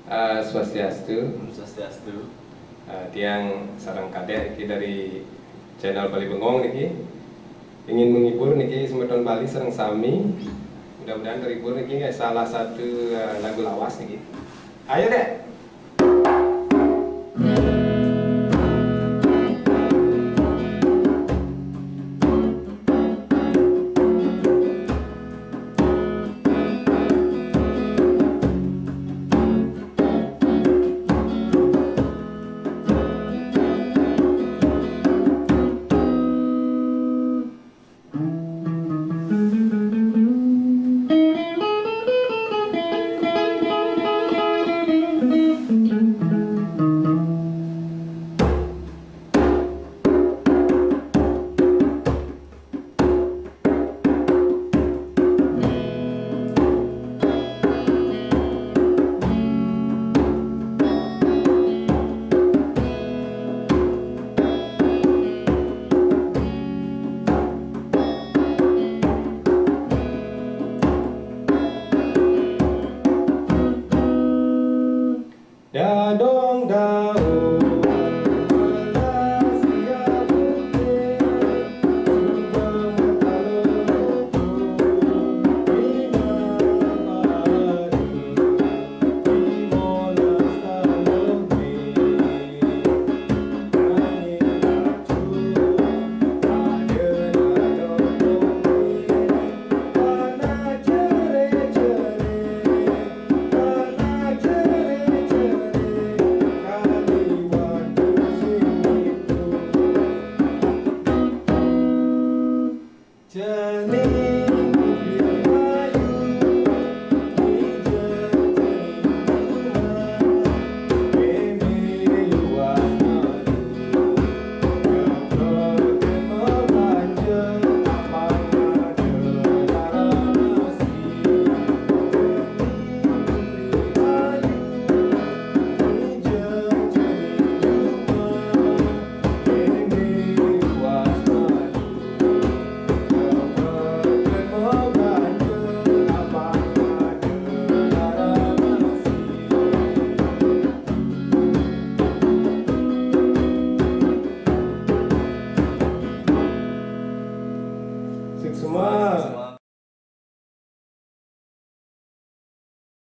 Swastiastu. Swastiastu. Tiang sarang kadek iki dari channel Bali Bengong niki ingin menghibur niki semeton Bali sareng sami. Mudah-mudahan terhibur niki salah satu lagu lawas niki. Ayo dek. Dadong daun Malaysia putih Subang Taluk Bina padu Di Monas Talumbi Nani lacu Ada dadong bumi Tanah cere-cere Tanah cere-cere Journey